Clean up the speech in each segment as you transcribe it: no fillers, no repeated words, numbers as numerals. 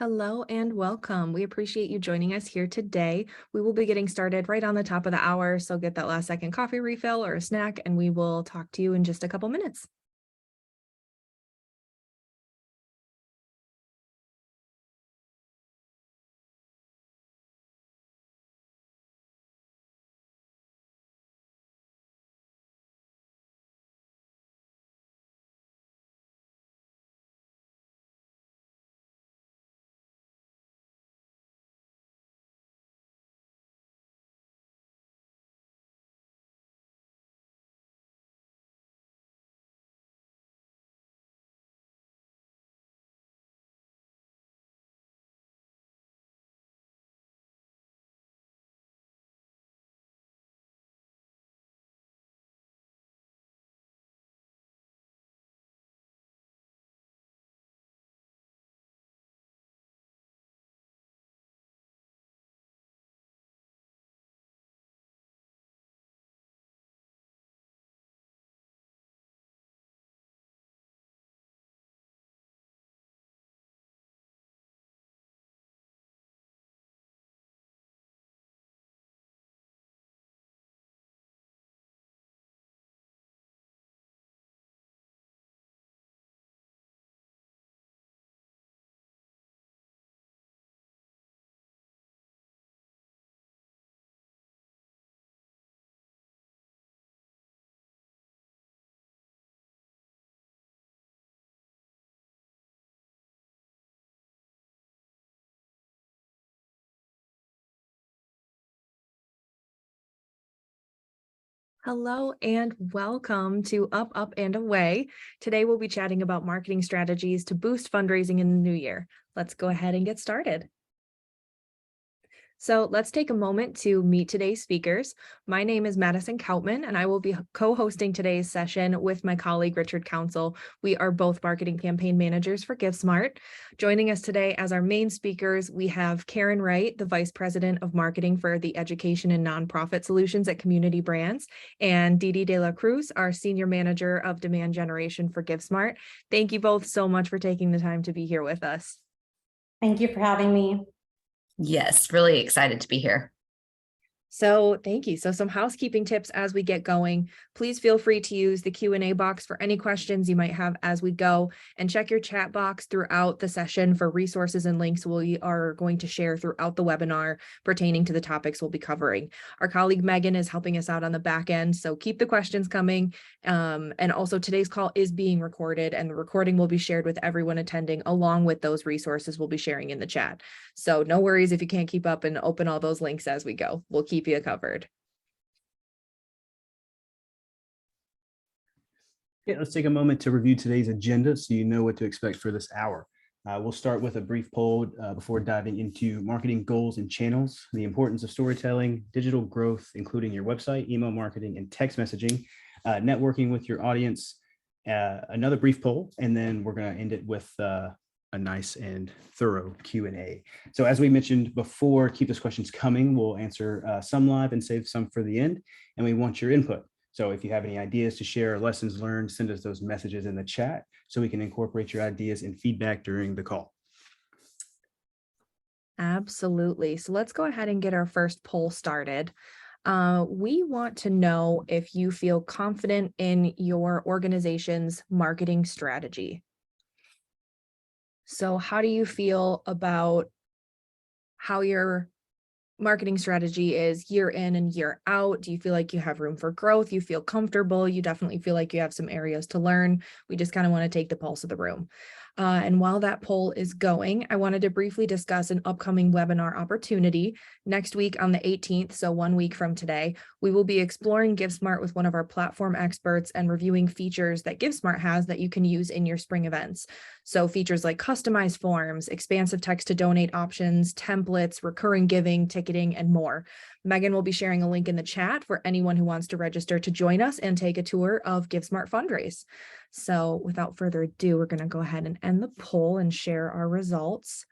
Hello and welcome. We appreciate you joining us here today. We will be getting started right on the top of the hour, so get that last second coffee refill or a snack, and we will talk to you in just a couple minutes. Hello and welcome to Up, Up, and Away. Today we'll be chatting about marketing strategies to boost fundraising in the new year. Let's go ahead and get started. So let's take a moment to meet today's speakers. My name is Madison Koutman, and I will be co-hosting today's session with my colleague, Richard Council. We are both marketing campaign managers for GiveSmart. Joining us today as our main speakers, we have Karen Wright, the Vice President of Marketing for the Education and Nonprofit Solutions at Community Brands, and Didi De La Cruz, our Senior Manager of Demand Generation for GiveSmart. Thank you both so much for taking the time to be here with us. Thank you for having me. Yes, really excited to be here. So thank you. So some housekeeping tips as we get going. Please feel free to use the Q&A box for any questions you might have as we go, and check your chat box throughout the session for resources and links we are going to share throughout the webinar pertaining to the topics we'll be covering. Our colleague Megan is helping us out on the back end, so keep the questions coming. And also today's call is being recorded, and the recording will be shared with everyone attending along with those resources we'll be sharing in the chat. So no worries if you can't keep up and open all those links as we go. We'll keep you covered. Okay, let's take a moment to review today's agenda so you know what to expect for this hour. We'll start with a brief poll before diving into marketing goals and channels, the importance of storytelling, digital growth, including your website, email marketing, and text messaging, networking with your audience, another brief poll, and then we're going to end it with a nice and thorough Q&A. So as we mentioned before, keep those questions coming. We'll answer some live and save some for the end, and we want your input. So if you have any ideas to share, lessons learned, send us those messages in the chat so we can incorporate your ideas and feedback during the call. Absolutely. So let's go ahead and get our first poll started. We want to know if you feel confident in your organization's marketing strategy. So how do you feel about how your marketing strategy is year in and year out? Do you feel like you have room for growth? You feel comfortable? You definitely feel like you have some areas to learn. We just kind of want to take the pulse of the room. And while that poll is going, I wanted to briefly discuss an upcoming webinar opportunity next week on the 18th. So 1 week from today, we will be exploring GiveSmart with one of our platform experts and reviewing features that GiveSmart has that you can use in your spring events. So features like customized forms, expansive text to donate options, templates, recurring giving, ticketing, and more. Megan will be sharing a link in the chat for anyone who wants to register to join us and take a tour of GiveSmart Fundraise. So without further ado, we're going to go ahead and end the poll and share our results.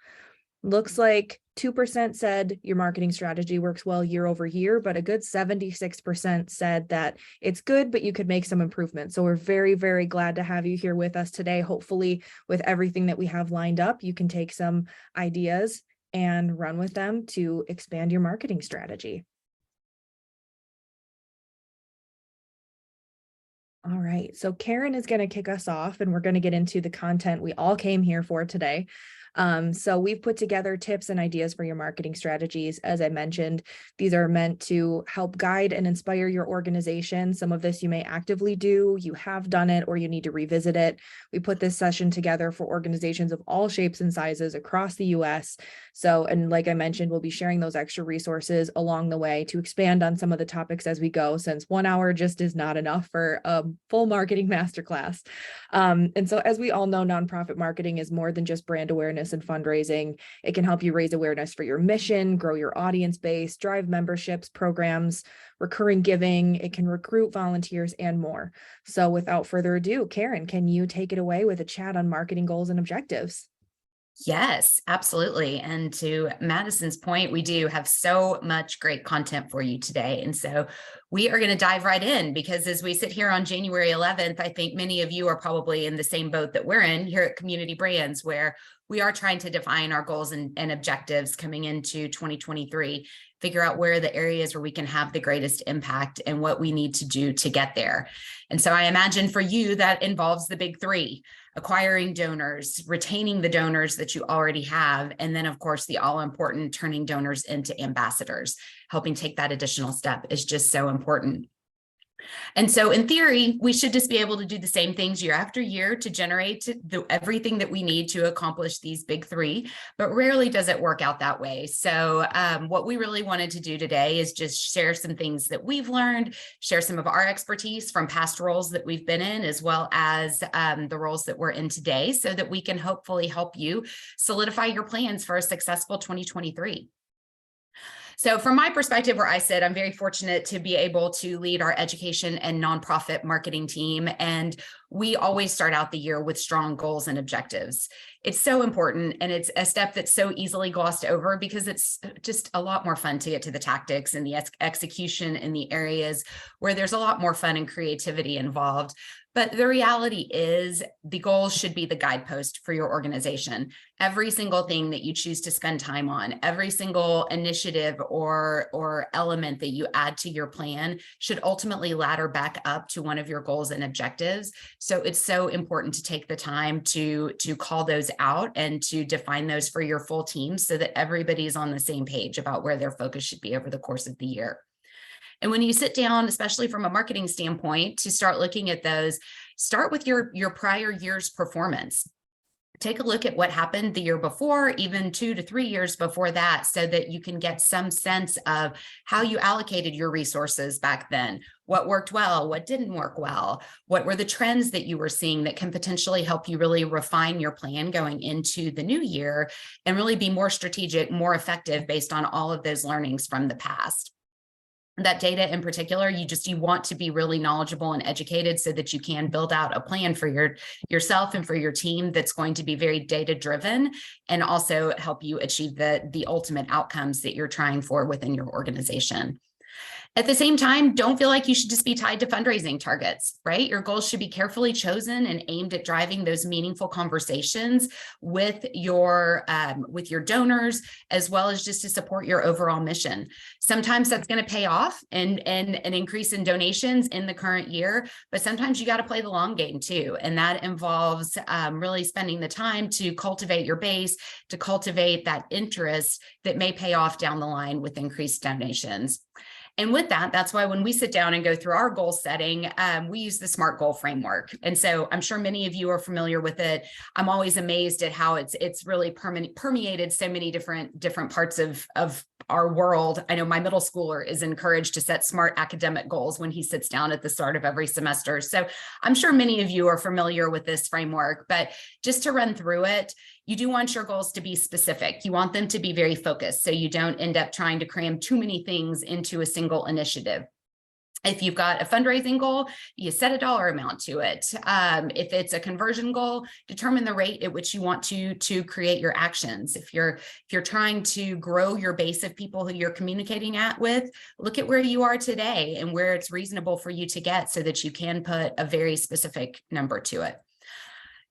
Looks like 2% said your marketing strategy works well year over year, but a good 76% said that it's good, but you could make some improvements. So we're very, very glad to have you here with us today. Hopefully, with everything that we have lined up, you can take some ideas and run with them to expand your marketing strategy. All right, so Karen is going to kick us off and we're going to get into the content we all came here for today. So we've put together tips and ideas for your marketing strategies. As I mentioned, these are meant to help guide and inspire your organization. Some of this you may actively do, you have done it, or you need to revisit it. We put this session together for organizations of all shapes and sizes across the US. So, and like I mentioned, we'll be sharing those extra resources along the way to expand on some of the topics as we go, since 1 hour just is not enough for a full marketing masterclass. And so as we all know, nonprofit marketing is more than just brand awareness and fundraising. It can help you raise awareness for your mission, grow your audience base, drive memberships, programs, recurring giving. It can recruit volunteers and more. So without further ado, Karen, can you take it away with a chat on marketing goals and objectives? Yes, absolutely. And to Madison's point, we do have so much great content for you today. And so we are going to dive right in, because as we sit here on January 11th, I think many of you are probably in the same boat that we're in here at Community Brands, where we are trying to define our goals and objectives coming into 2023, figure out where are the areas where we can have the greatest impact and what we need to do to get there. And so I imagine for you that involves the big three: acquiring donors, retaining the donors that you already have, and then of course the all-important turning donors into ambassadors. Helping take that additional step is just so important. And so in theory, we should just be able to do the same things year after year to generate everything that we need to accomplish these big three, but rarely does it work out that way. So what we really wanted to do today is just share some things that we've learned, share some of our expertise from past roles that we've been in, as well as the roles that we're in today, so that we can hopefully help you solidify your plans for a successful 2023. So from my perspective, where I sit, I'm very fortunate to be able to lead our education and nonprofit marketing team. And we always start out the year with strong goals and objectives. It's so important. And it's a step that's so easily glossed over, because it's just a lot more fun to get to the tactics and the execution in the areas where there's a lot more fun and creativity involved. But the reality is the goals should be the guidepost for your organization. Every single thing that you choose to spend time on, every single initiative or element that you add to your plan should ultimately ladder back up to one of your goals and objectives. So it's so important to take the time to call those out and to define those for your full team, so that everybody's on the same page about where their focus should be over the course of the year. And when you sit down, especially from a marketing standpoint, to start looking at those, start with your prior year's performance. Take a look at what happened the year before, even 2 to 3 years before that, so that you can get some sense of how you allocated your resources back then. What worked well, what didn't work well, what were the trends that you were seeing that can potentially help you really refine your plan going into the new year and really be more strategic, more effective based on all of those learnings from the past. That data in particular, you want to be really knowledgeable and educated so that you can build out a plan for yourself and for your team that's going to be very data driven and also help you achieve the ultimate outcomes that you're trying for within your organization. At the same time, don't feel like you should just be tied to fundraising targets, right? Your goals should be carefully chosen and aimed at driving those meaningful conversations with your donors, as well as just to support your overall mission. Sometimes that's going to pay off and an increase in donations in the current year, but sometimes you got to play the long game too. And that involves really spending the time to cultivate your base, to cultivate that interest that may pay off down the line with increased donations. And with that, that's why when we sit down and go through our goal setting, we use the SMART goal framework. And so I'm sure many of you are familiar with it. I'm always amazed at how it's really permeated so many different parts of our world. I know my middle schooler is encouraged to set SMART academic goals when he sits down at the start of every semester. So I'm sure many of you are familiar with this framework, but just to run through it, you do want your goals to be specific. You want them to be very focused, so you don't end up trying to cram too many things into a single initiative. If you've got a fundraising goal, you set a dollar amount to it. If it's a conversion goal, determine the rate at which you want to create your actions. If you're trying to grow your base of people who you're communicating with, look at where you are today and where it's reasonable for you to get so that you can put a very specific number to it.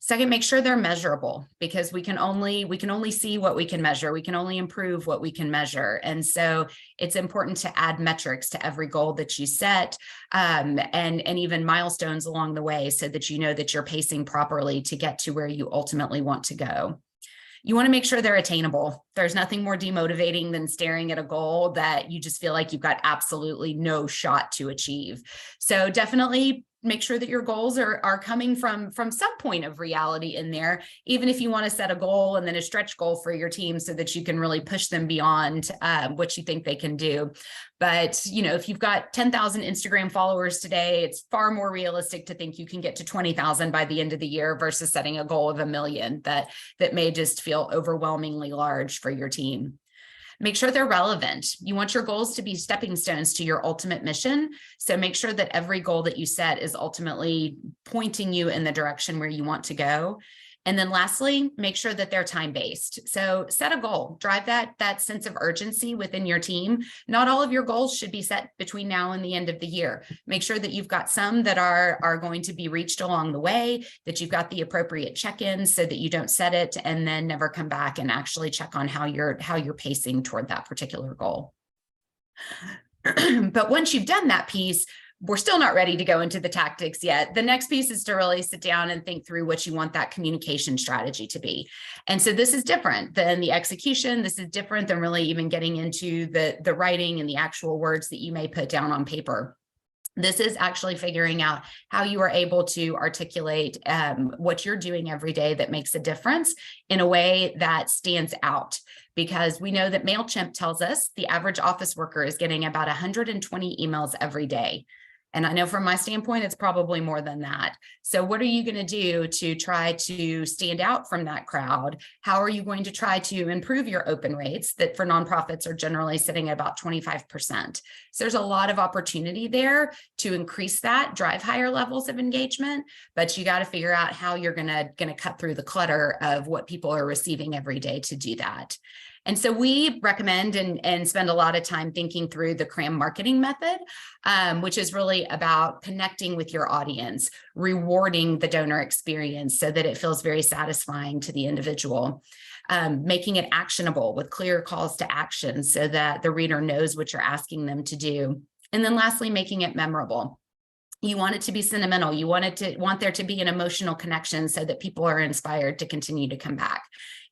Second, make sure they're measurable, because we can only see what we can measure. We can only improve what we can measure. And so it's important to add metrics to every goal that you set, and even milestones along the way, so that you know that you're pacing properly to get to where you ultimately want to go. You want to make sure they're attainable. There's nothing more demotivating than staring at a goal that you just feel like you've got absolutely no shot to achieve. So definitely make sure that your goals are coming from some point of reality in there, even if you want to set a goal and then a stretch goal for your team so that you can really push them beyond what you think they can do. But, you know, if you've got 10,000 Instagram followers today, it's far more realistic to think you can get to 20,000 by the end of the year versus setting a goal of 1 million that may just feel overwhelmingly large for your team. Make sure they're relevant. You want your goals to be stepping stones to your ultimate mission. So make sure that every goal that you set is ultimately pointing you in the direction where you want to go. And then lastly, make sure that they're time-based. So set a goal, drive that sense of urgency within your team. Not all of your goals should be set between now and the end of the year. Make sure that you've got some that are going to be reached along the way, that you've got the appropriate check-ins so that you don't set it and then never come back and actually check on how you're pacing toward that particular goal. But once you've done that piece, we're still not ready to go into the tactics yet. The next piece is to really sit down and think through what you want that communication strategy to be. And so this is different than the execution. This is different than really even getting into the writing and the actual words that you may put down on paper. This is actually figuring out how you are able to articulate what you're doing every day that makes a difference in a way that stands out. Because we know that MailChimp tells us the average office worker is getting about 120 emails every day. And I know from my standpoint, it's probably more than that. So what are you going to do to try to stand out from that crowd? How are you going to try to improve your open rates that for nonprofits are generally sitting at about 25%? So there's a lot of opportunity there to increase that, drive higher levels of engagement, but you got to figure out how you're going to cut through the clutter of what people are receiving every day to do that. And so we recommend and spend a lot of time thinking through the CRAM marketing method, which is really about connecting with your audience, rewarding the donor experience so that it feels very satisfying to the individual, making it actionable with clear calls to action so that the reader knows what you're asking them to do. And then lastly, making it memorable. You want it to be sentimental. You want there to be an emotional connection so that people are inspired to continue to come back.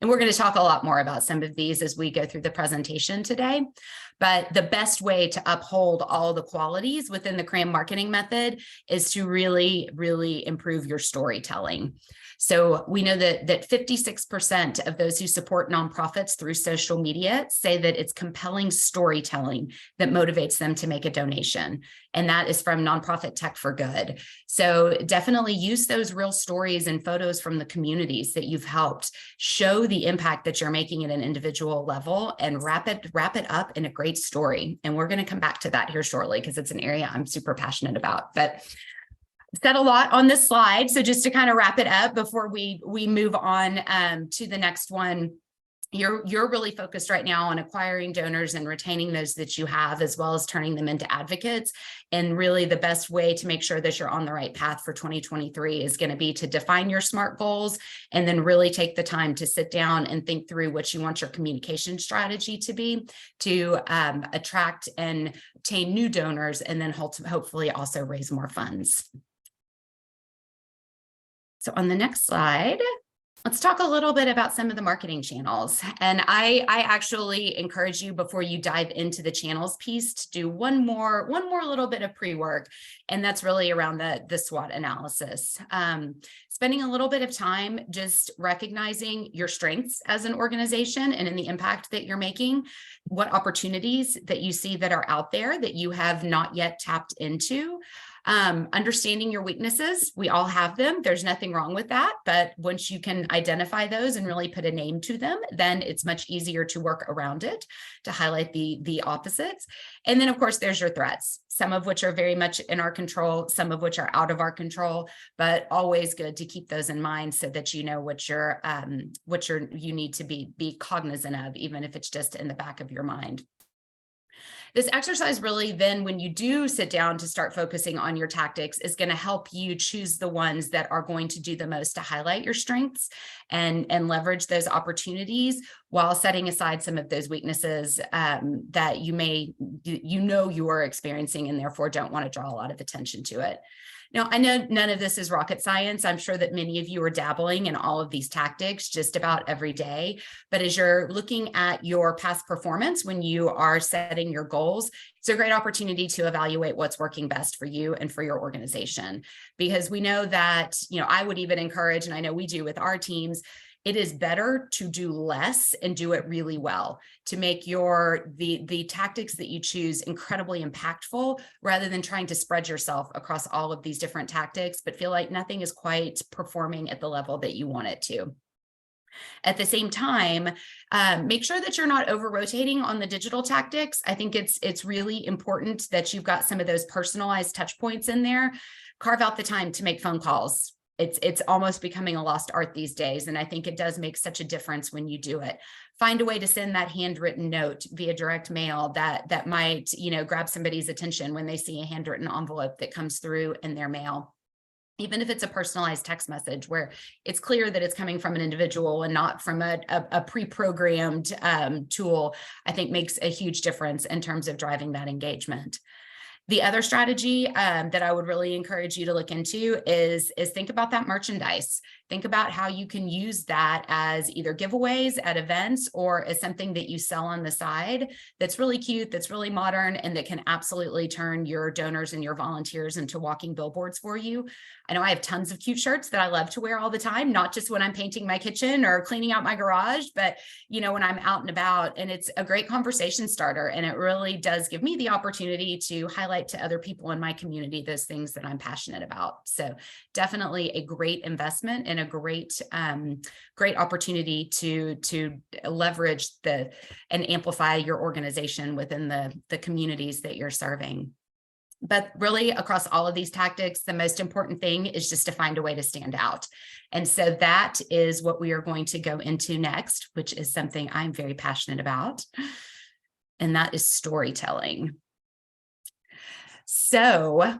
And we're going to talk a lot more about some of these as we go through the presentation today. But the best way to uphold all the qualities within the CRAM marketing method is to really, really improve your storytelling. So we know that 56% of those who support nonprofits through social media say that it's compelling storytelling that motivates them to make a donation. And that is from Nonprofit Tech for Good. So definitely use those real stories and photos from the communities that you've helped, show the impact that you're making at an individual level, and wrap it up in a great story. And we're going to come back to that here shortly because it's an area I'm super passionate about. But said a lot on this slide. So just to kind of wrap it up before we move on to the next one, you're really focused right now on acquiring donors and retaining those that you have, as well as turning them into advocates. And really the best way to make sure that you're on the right path for 2023 is going to be to define your SMART goals and then really take the time to sit down and think through what you want your communication strategy to be to attract and obtain new donors, and then hopefully also raise more funds. So on the next slide, let's talk a little bit about some of the marketing channels. And I actually encourage you, before you dive into the channels piece, to do one more little bit of pre-work. And that's really around the SWOT analysis. Spending a little bit of time just recognizing your strengths as an organization and in the impact that you're making, what opportunities that you see that are out there that you have not yet tapped into. Understanding your weaknesses, we all have them. There's nothing wrong with that. But once you can identify those and really put a name to them, then it's much easier to work around it, to highlight the opposites. And then, of course, there's your threats, some of which are very much in our control, some of which are out of our control, but always good to keep those in mind so that you know what you need to be cognizant of, even if it's just in the back of your mind. This exercise really then, when you do sit down to start focusing on your tactics, is going to help you choose the ones that are going to do the most to highlight your strengths and leverage those opportunities while setting aside some of those weaknesses that you are experiencing and therefore don't want to draw a lot of attention to it. Now, I know none of this is rocket science. I'm sure that many of you are dabbling in all of these tactics just about every day. But as you're looking at your past performance when you are setting your goals, it's a great opportunity to evaluate what's working best for you and for your organization. Because we know that, I would even encourage, and I know we do with our teams, it is better to do less and do it really well, to make the tactics that you choose incredibly impactful, rather than trying to spread yourself across all of these different tactics, but feel like nothing is quite performing at the level that you want it to. At the same time, make sure that you're not over-rotating on the digital tactics. I think it's really important that you've got some of those personalized touch points in there. Carve out the time to make phone calls. It's almost becoming a lost art these days. And I think it does make such a difference when you do it. Find a way to send that handwritten note via direct mail that might, grab somebody's attention when they see a handwritten envelope that comes through in their mail. Even if it's a personalized text message where it's clear that it's coming from an individual and not from a pre-programmed tool, I think makes a huge difference in terms of driving that engagement. The other strategy that I would really encourage you to look into is think about that merchandise. Think about how you can use that as either giveaways at events or as something that you sell on the side that's really cute, that's really modern, and that can absolutely turn your donors and your volunteers into walking billboards for you. I know I have tons of cute shirts that I love to wear all the time, not just when I'm painting my kitchen or cleaning out my garage, but when I'm out and about. And it's a great conversation starter. And it really does give me the opportunity to highlight to other people in my community those things that I'm passionate about. So definitely a great investment and a great opportunity to leverage and amplify your organization within the communities that you're serving. But really, across all of these tactics, the most important thing is just to find a way to stand out. And so that is what we are going to go into next, which is something I'm very passionate about, and that is storytelling. So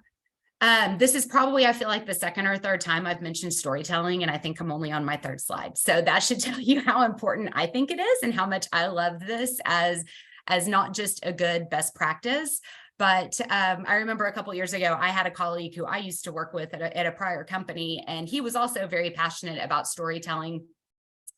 this is probably, I feel like, the second or third time I've mentioned storytelling, and I think I'm only on my third slide. So that should tell you how important I think it is and how much I love this as not just a good best practice. But I remember a couple of years ago, I had a colleague who I used to work with at a prior company, and he was also very passionate about storytelling.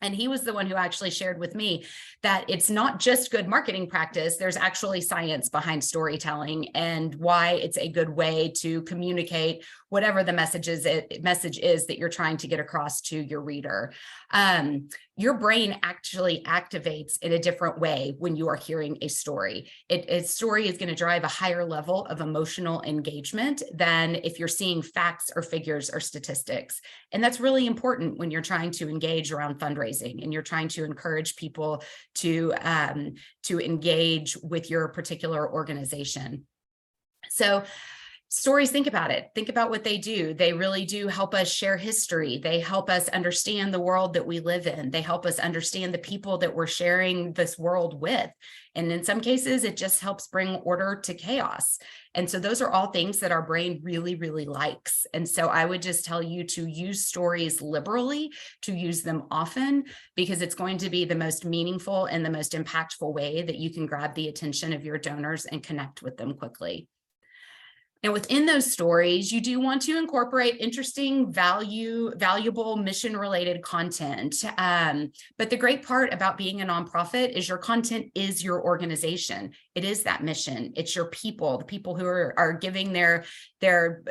And he was the one who actually shared with me that it's not just good marketing practice. There's actually science behind storytelling and why it's a good way to communicate whatever the message is that you're trying to get across to your reader. Your brain actually activates in a different way when you are hearing a story. A story is going to drive a higher level of emotional engagement than if you're seeing facts or figures or statistics. And that's really important when you're trying to engage around fundraising and you're trying to encourage people to engage with your particular organization. So stories, think about it. Think about what they do. They really do help us share history. They help us understand the world that we live in. They help us understand the people that we're sharing this world with. And in some cases, it just helps bring order to chaos. And so those are all things that our brain really, really likes. And so I would just tell you to use stories liberally, to use them often, because it's going to be the most meaningful and the most impactful way that you can grab the attention of your donors and connect with them quickly. Now, within those stories, you do want to incorporate interesting, valuable mission-related content. But the great part about being a nonprofit is your content is your organization. It is that mission. It's your people, the people who are giving their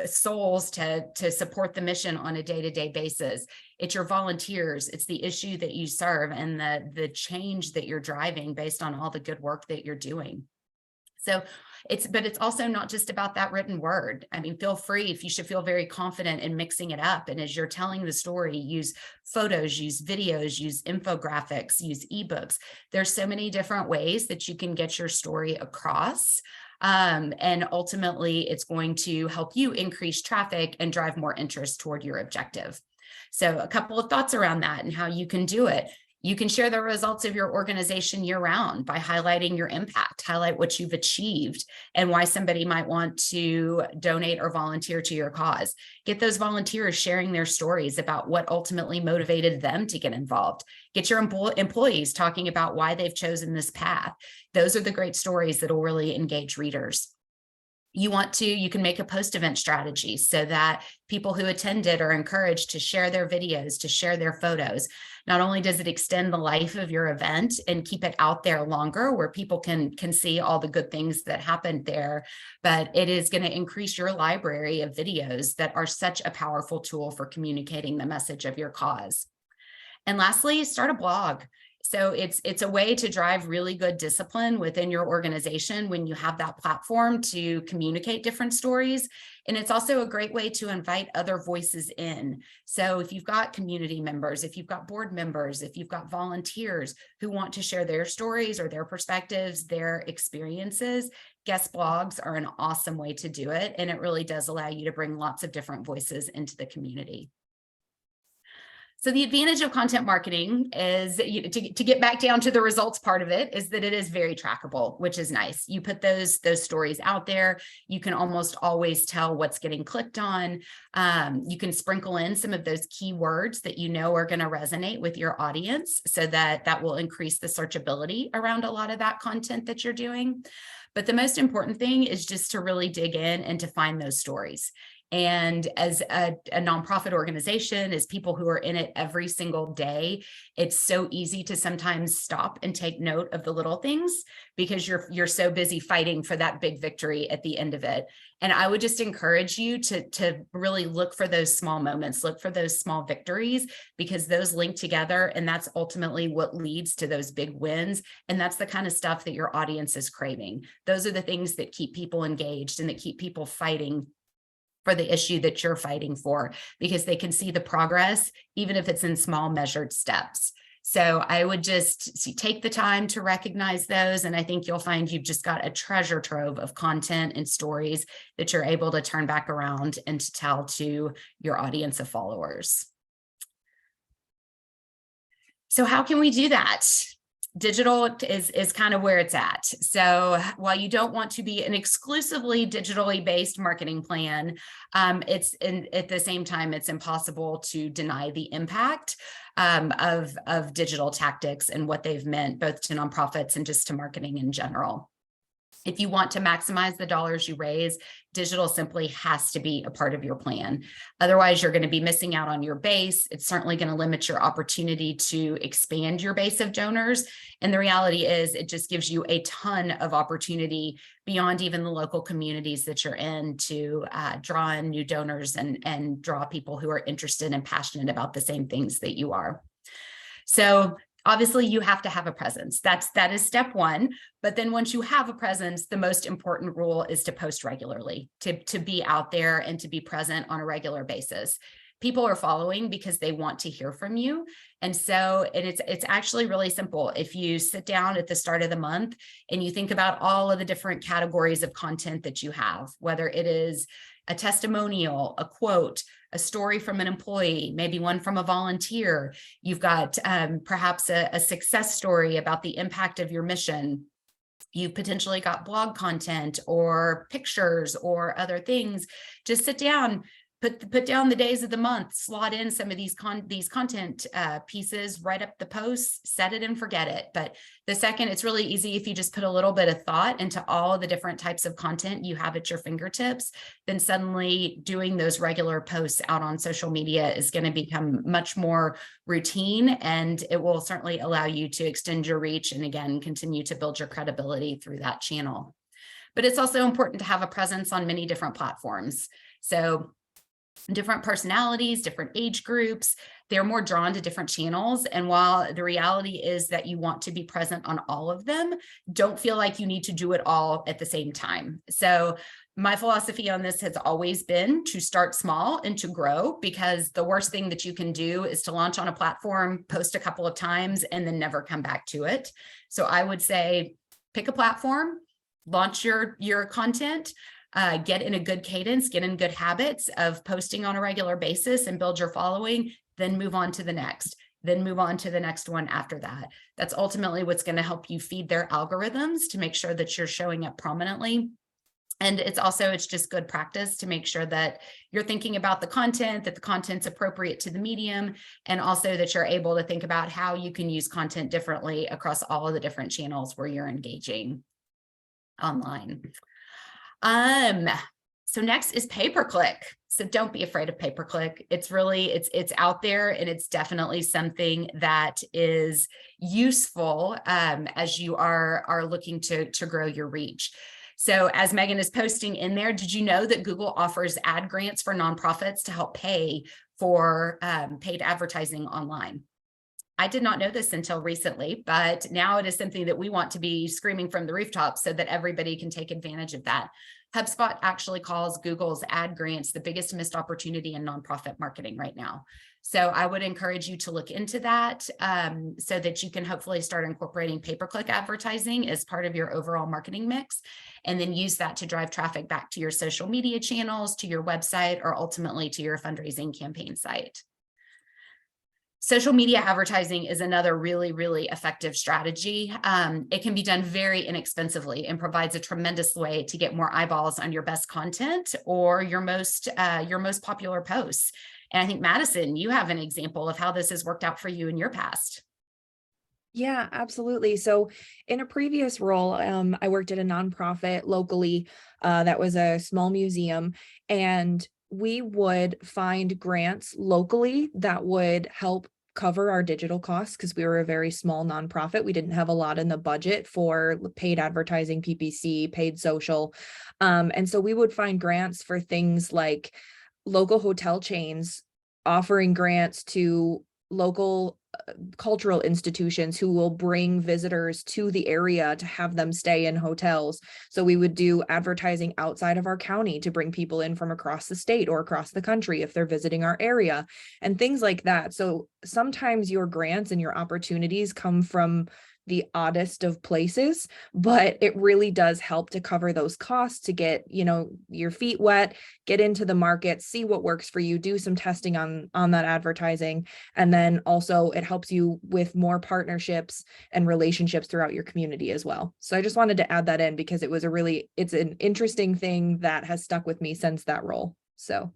souls to support the mission on a day-to-day basis. It's your volunteers. It's the issue that you serve and the change that you're driving based on all the good work that you're doing. So but it's also not just about that written word. I mean, feel free, if you should feel very confident in mixing it up. And as you're telling the story, use photos, use videos, use infographics, use ebooks. There's so many different ways that you can get your story across. And ultimately, it's going to help you increase traffic and drive more interest toward your objective. So a couple of thoughts around that and how you can do it. You can share the results of your organization year round by highlighting your impact, highlight what you've achieved and why somebody might want to donate or volunteer to your cause. Get those volunteers sharing their stories about what ultimately motivated them to get involved. Get your employees talking about why they've chosen this path. Those are the great stories that will really engage readers. You can make a post-event strategy so that people who attended are encouraged to share their videos, to share their photos. Not only does it extend the life of your event and keep it out there longer where people can see all the good things that happened there, but it is going to increase your library of videos that are such a powerful tool for communicating the message of your cause. And lastly, start a blog. So it's a way to drive really good discipline within your organization when you have that platform to communicate different stories. And it's also a great way to invite other voices in. So if you've got community members, if you've got board members, if you've got volunteers who want to share their stories or their perspectives, their experiences, guest blogs are an awesome way to do it. And it really does allow you to bring lots of different voices into the community. So the advantage of content marketing is, to get back down to the results part of it, is that it is very trackable, which is nice. You put those stories out there, you can almost always tell what's getting clicked on. You can sprinkle in some of those keywords that you know are going to resonate with your audience, so that will increase the searchability around a lot of that content that you're doing. But the most important thing is just to really dig in and to find those stories. And as a nonprofit organization, as people who are in it every single day, it's so easy to sometimes stop and take note of the little things because you're so busy fighting for that big victory at the end of it. And I would just encourage you to really look for those small moments, look for those small victories, because those link together, and that's ultimately what leads to those big wins. And that's the kind of stuff that your audience is craving. Those are the things that keep people engaged and that keep people fighting for the issue that you're fighting for, because they can see the progress, even if it's in small measured steps. So I would just take the time to recognize those. And I think you'll find you've just got a treasure trove of content and stories that you're able to turn back around and to tell to your audience of followers. So how can we do that? Digital is kind of where it's at. So while you don't want to be an exclusively digitally based marketing plan, at the same time, it's impossible to deny the impact of digital tactics and what they've meant both to nonprofits and just to marketing in general. If you want to maximize the dollars you raise, digital simply has to be a part of your plan. Otherwise, you're going to be missing out on your base. It's certainly going to limit your opportunity to expand your base of donors. And the reality is it just gives you a ton of opportunity beyond even the local communities that you're in to draw in new donors and draw people who are interested and passionate about the same things that you are. So obviously, you have to have a presence. That is step one. But then once you have a presence, the most important rule is to post regularly, to be out there and to be present on a regular basis. People are following because they want to hear from you. And it's actually really simple. If you sit down at the start of the month and you think about all of the different categories of content that you have, whether it is a testimonial, a quote, a story from an employee, maybe one from a volunteer. You've got perhaps a success story about the impact of your mission. You've potentially got blog content or pictures or other things. Just sit down, put down the days of the month, slot in some of these content pieces, write up the posts, set it and forget it. But the second, it's really easy if you just put a little bit of thought into all of the different types of content you have at your fingertips, then suddenly doing those regular posts out on social media is going to become much more routine, and it will certainly allow you to extend your reach and again, continue to build your credibility through that channel. But it's also important to have a presence on many different platforms. So different personalities, different age groups. They're more drawn to different channels. And while the reality is that you want to be present on all of them, don't feel like you need to do it all at the same time. So my philosophy on this has always been to start small and to grow, because the worst thing that you can do is to launch on a platform, post a couple of times, and then never come back to it. So I would say pick a platform, launch your content, get in a good cadence, get in good habits of posting on a regular basis and build your following, then move on to the next, then move on to the next one after that. That's ultimately what's going to help you feed their algorithms to make sure that you're showing up prominently. And it's just good practice to make sure that you're thinking about the content, that the content's appropriate to the medium, and also that you're able to think about how you can use content differently across all of the different channels where you're engaging online. So next is pay-per-click. So don't be afraid of pay-per-click. It's really, it's out there, and it's definitely something that is useful as you are looking to grow your reach. So as Megan is posting in there, did you know that Google offers ad grants for nonprofits to help pay for paid advertising online? I did not know this until recently, but now it is something that we want to be screaming from the rooftops so that everybody can take advantage of that. HubSpot actually calls Google's ad grants the biggest missed opportunity in nonprofit marketing right now. So I would encourage you to look into that so that you can hopefully start incorporating pay-per-click advertising as part of your overall marketing mix, and then use that to drive traffic back to your social media channels, to your website, or ultimately to your fundraising campaign site. Social media advertising is another really, really effective strategy. It can be done very inexpensively and provides a tremendous way to get more eyeballs on your best content or your most popular posts. And I think, Madison, you have an example of how this has worked out for you in your past. Yeah, absolutely. So in a previous role, I worked at a nonprofit locally that was a small museum, and we would find grants locally that would help cover our digital costs because we were a very small nonprofit. We didn't have a lot in the budget for paid advertising, PPC, paid social. And so we would find grants for things like local hotel chains offering grants to local cultural institutions who will bring visitors to the area to have them stay in hotels. So we would do advertising outside of our county to bring people in from across the state or across the country if they're visiting our area and things like that. So sometimes your grants and your opportunities come from the oddest of places, but it really does help to cover those costs to get, your feet wet, get into the market, see what works for you, do some testing on that advertising. And then also it helps you with more partnerships and relationships throughout your community as well. So I just wanted to add that in because it's an interesting thing that has stuck with me since that role. So.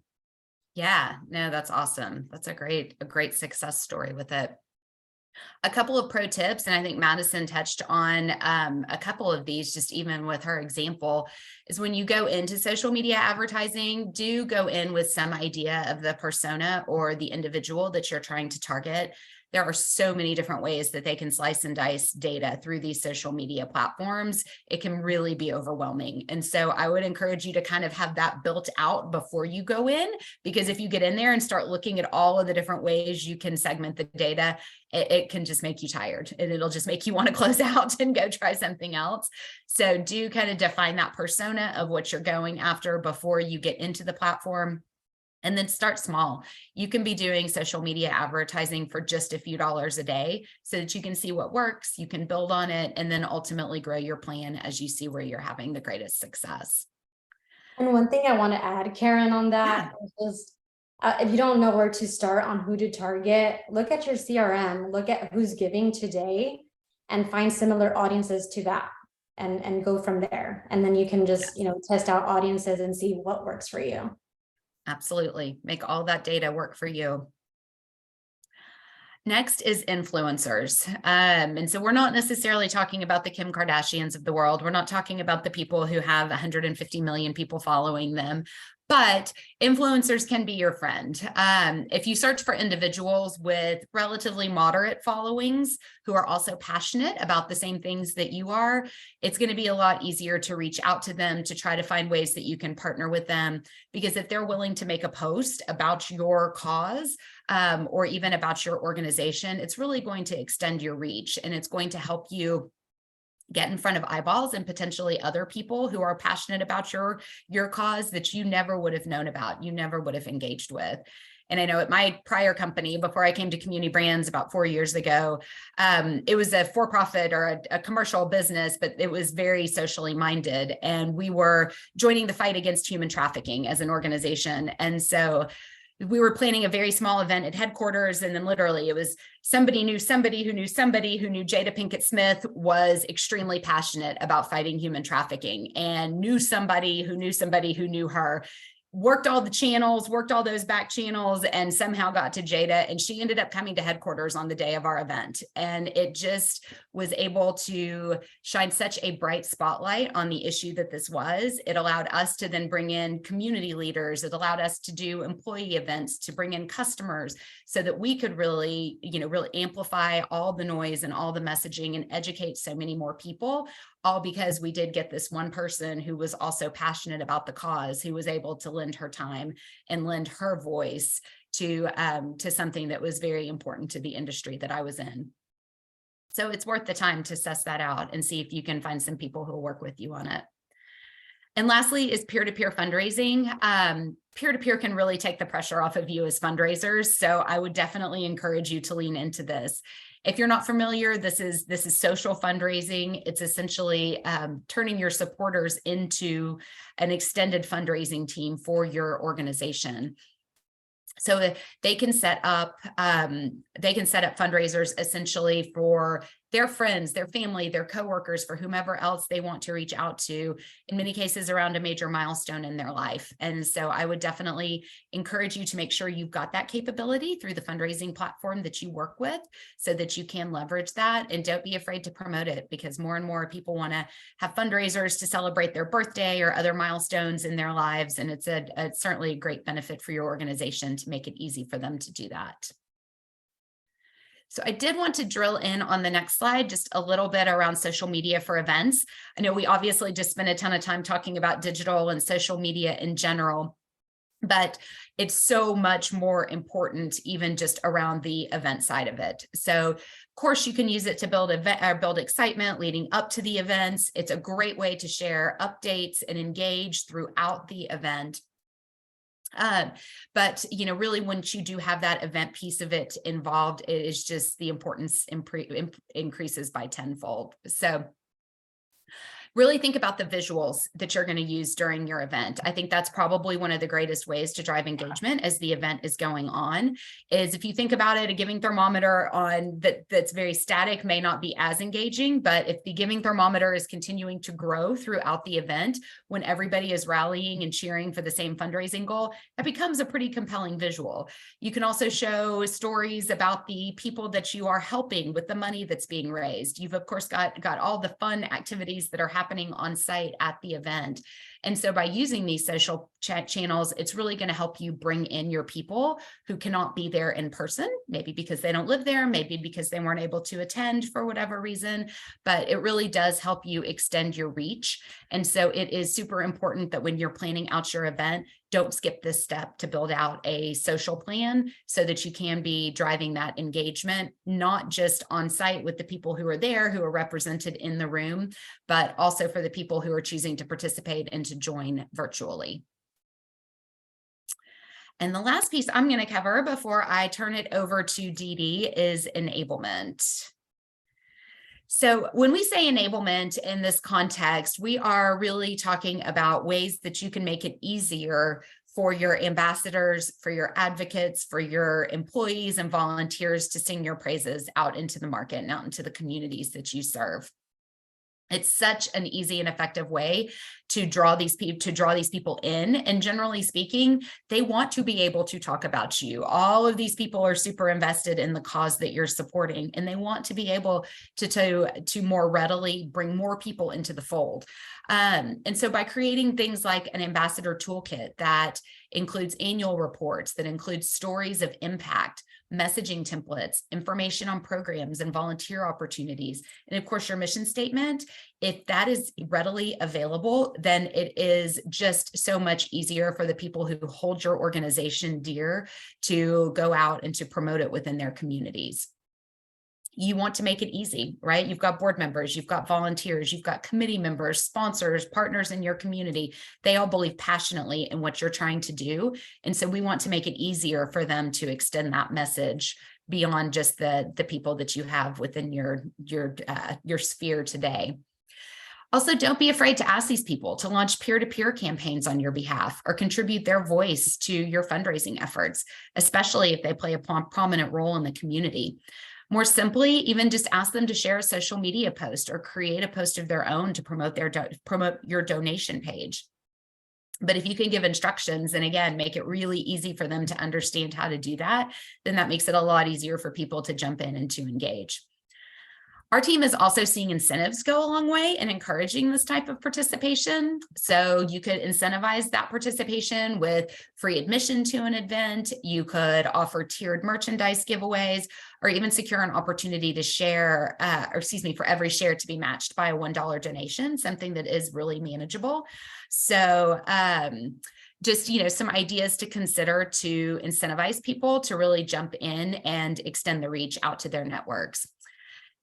Yeah, no, that's awesome. That's a great success story with it. A couple of pro tips, and I think Madison touched on a couple of these just even with her example, is when you go into social media advertising, do go in with some idea of the persona or the individual that you're trying to target. There are so many different ways that they can slice and dice data through these social media platforms. It can really be overwhelming. And so I would encourage you to kind of have that built out before you go in, because if you get in there and start looking at all of the different ways you can segment the data, it can just make you tired and it'll just make you want to close out and go try something else. So do kind of define that persona of what you're going after before you get into the platform. And then start small. You can be doing social media advertising for just a few dollars a day so that you can see what works, you can build on it, and then ultimately grow your plan as you see where you're having the greatest success. And one thing I want to add, Karen, on that is if you don't know where to start on who to target, look at your CRM, look at who's giving today and find similar audiences to that and go from there. And then you can just, test out audiences and see what works for you. Absolutely. Make all that data work for you. Next is influencers. And so we're not necessarily talking about the Kim Kardashians of the world. We're not talking about the people who have 150 million people following them, But influencers can be your friend. If you search for individuals with relatively moderate followings who are also passionate about the same things that you are, it's going to be a lot easier to reach out to them, to try to find ways that you can partner with them. Because if they're willing to make a post about your cause, or even about your organization, it's really going to extend your reach, and it's going to help you get in front of eyeballs and potentially other people who are passionate about your cause that you never would have known about, you never would have engaged with. And I know at my prior company, before I came to Community Brands about 4 years ago, it was a for-profit or a commercial business, but it was very socially minded. And we were joining the fight against human trafficking as an organization. And so we were planning a very small event at headquarters, and then literally it was somebody knew somebody who knew somebody who knew Jada Pinkett Smith was extremely passionate about fighting human trafficking, and knew somebody who knew somebody who knew her, worked all the channels, worked all those back channels, and somehow got to Jada, and she ended up coming to headquarters on the day of our event. And it just was able to shine such a bright spotlight on the issue that this was. It allowed us to then bring in community leaders. It allowed us to do employee events, to bring in customers, so that we could really, really amplify all the noise and all the messaging and educate so many more people, all because we did get this one person who was also passionate about the cause, who was able to lend her time and lend her voice to something that was very important to the industry that I was in. So it's worth the time to suss that out and see if you can find some people who will work with you on it. And lastly is peer-to-peer fundraising. Peer-to-peer can really take the pressure off of you as fundraisers. So I would definitely encourage you to lean into this. If you're not familiar, this is social fundraising. It's essentially turning your supporters into an extended fundraising team for your organization. So they can set up fundraisers essentially for their friends, their family, their coworkers, for whomever else they want to reach out to, in many cases around a major milestone in their life. And so I would definitely encourage you to make sure you've got that capability through the fundraising platform that you work with, so that you can leverage that. And don't be afraid to promote it, because more and more people want to have fundraisers to celebrate their birthday or other milestones in their lives. And it's certainly a great benefit for your organization to make it easy for them to do that. So I did want to drill in on the next slide just a little bit around social media for events. I know we obviously just spent a ton of time talking about digital and social media in general, but it's so much more important even just around the event side of it. So of course you can use it to build excitement leading up to the events. It's a great way to share updates and engage throughout the event. But really, once you do have that event piece of it involved, it is just the importance increases by tenfold. So really think about the visuals that you're going to use during your event. I think that's probably one of the greatest ways to drive engagement as the event is going on. Is if you think about it, a giving thermometer on that's very static may not be as engaging, but if the giving thermometer is continuing to grow throughout the event, when everybody is rallying and cheering for the same fundraising goal, that becomes a pretty compelling visual. You can also show stories about the people that you are helping with the money that's being raised. You've of course got all the fun activities that are happening on site at the event. And so by using these social chat channels, it's really going to help you bring in your people who cannot be there in person, maybe because they don't live there, maybe because they weren't able to attend for whatever reason, but it really does help you extend your reach. And so it is super important that when you're planning out your event, don't skip this step to build out a social plan so that you can be driving that engagement, not just on site with the people who are there, who are represented in the room, but also for the people who are choosing to participate and to join virtually. And the last piece I'm going to cover before I turn it over to Dee Dee is enablement. So when we say enablement in this context, we are really talking about ways that you can make it easier for your ambassadors, for your advocates, for your employees and volunteers to sing your praises out into the market and out into the communities that you serve. It's such an easy and effective way to draw these people in. And generally speaking, they want to be able to talk about you. All of these people are super invested in the cause that you're supporting, and they want to be able to more readily bring more people into the fold. And so by creating things like an ambassador toolkit that includes annual reports, that includes stories of impact, messaging templates, information on programs and volunteer opportunities, and of course your mission statement, if that is readily available, then it is just so much easier for the people who hold your organization dear to go out and to promote it within their communities. You want to make it easy, right? You've got board members, you've got volunteers, you've got committee members, sponsors, partners in your community. They all believe passionately in what you're trying to do. And so we want to make it easier for them to extend that message beyond just the people that you have within your sphere today. Also, don't be afraid to ask these people to launch peer-to-peer campaigns on your behalf or contribute their voice to your fundraising efforts, especially if they play a prominent role in the community. More simply, even just ask them to share a social media post or create a post of their own to promote your donation page. But if you can give instructions and again, make it really easy for them to understand how to do that, then that makes it a lot easier for people to jump in and to engage. Our team is also seeing incentives go a long way in encouraging this type of participation. So you could incentivize that participation with free admission to an event. You could offer tiered merchandise giveaways, or even secure an opportunity to share, for every share to be matched by a $1 donation, something that is really manageable. So just, some ideas to consider to incentivize people to really jump in and extend the reach out to their networks.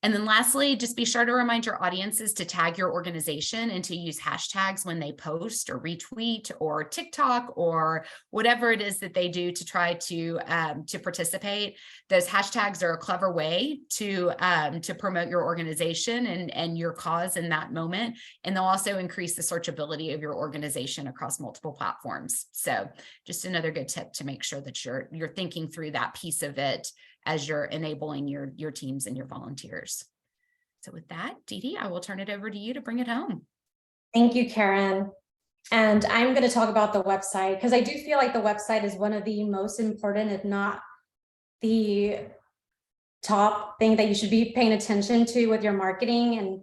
And then lastly, just be sure to remind your audiences to tag your organization and to use hashtags when they post or retweet or TikTok or whatever it is that they do to try to participate. Those hashtags are a clever way to promote your organization and your cause in that moment. And they'll also increase the searchability of your organization across multiple platforms. So just another good tip to make sure that you're thinking through that piece of it as you're enabling your teams and your volunteers. So with that, Dee Dee, I will turn it over to you to bring it home. Thank you, Karen. And I'm going to talk about the website because I do feel like the website is one of the most important, if not the top thing that you should be paying attention to with your marketing.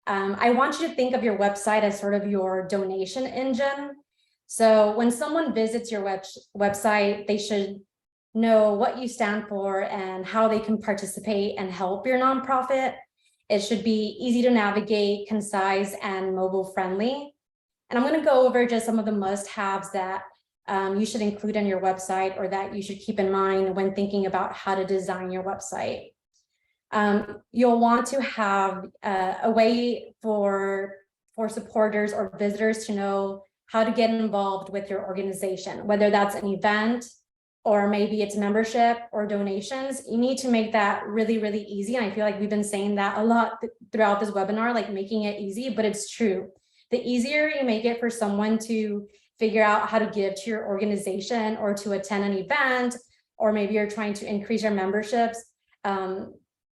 And I want you to think of your website as sort of your donation engine. So when someone visits your website, they should know what you stand for and how they can participate and help your nonprofit. It should be easy to navigate, concise, and mobile friendly. And I'm going to go over just some of the must-haves that you should include on your website or that you should keep in mind when thinking about how to design your website. You'll want to have a way for supporters or visitors to know how to get involved with your organization, whether that's an event, or maybe it's membership or donations. You need to make that really, really easy. And I feel like we've been saying that a lot throughout this webinar, like making it easy, but it's true. The easier you make it for someone to figure out how to give to your organization or to attend an event, or maybe you're trying to increase your memberships, the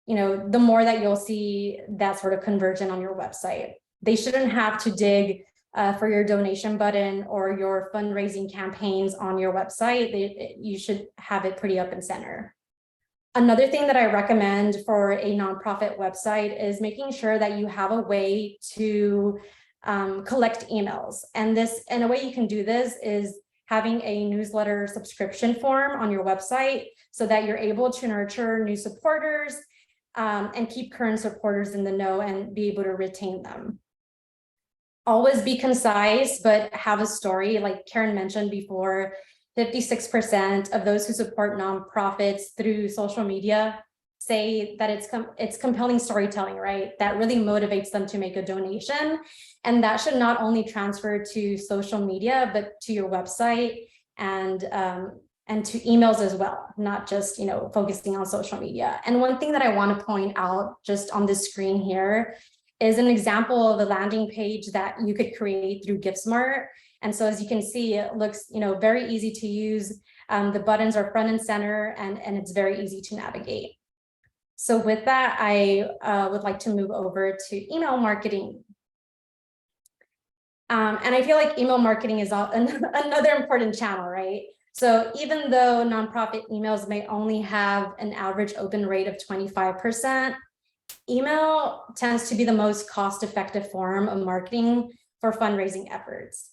more that you'll see that sort of conversion on your website. They shouldn't have to dig for your donation button or your fundraising campaigns on your website. You should have it pretty up and center. Another thing that I recommend for a nonprofit website is making sure that you have a way to collect emails. And a way you can do this is having a newsletter subscription form on your website so that you're able to nurture new supporters and keep current supporters in the know and be able to retain them. Always be concise, but have a story. Like Karen mentioned before, 56% of those who support nonprofits through social media say that it's compelling storytelling, right? That really motivates them to make a donation. And that should not only transfer to social media, but to your website and to emails as well, not just, focusing on social media. And one thing that I want to point out just on the screen here is an example of a landing page that you could create through GiftSmart. And so as you can see, it looks, very easy to use. The buttons are front and center, and it's very easy to navigate. So with that, I would like to move over to email marketing. And I feel like email marketing is another important channel, right? So even though nonprofit emails may only have an average open rate of 25%, email tends to be the most cost-effective form of marketing for fundraising efforts.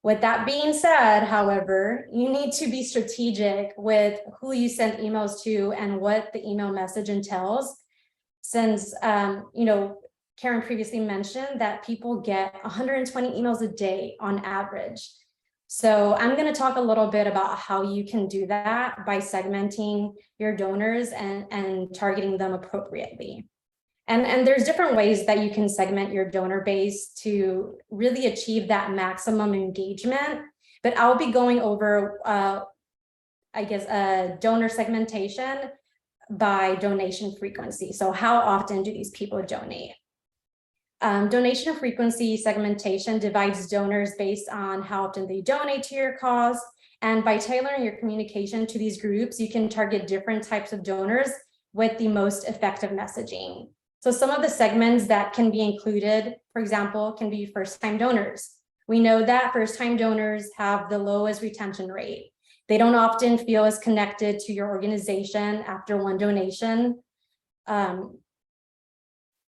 With that being said, however, you need to be strategic with who you send emails to and what the email message entails. Since, Karen previously mentioned that people get 120 emails a day on average. So I'm going to talk a little bit about how you can do that by segmenting your donors and targeting them appropriately. And there's different ways that you can segment your donor base to really achieve that maximum engagement. But I'll be going over, donor segmentation by donation frequency. So how often do these people donate? Donation frequency segmentation divides donors based on how often they donate to your cause. And by tailoring your communication to these groups, you can target different types of donors with the most effective messaging. So some of the segments that can be included, for example, can be first-time donors. We know that first-time donors have the lowest retention rate. They don't often feel as connected to your organization after one donation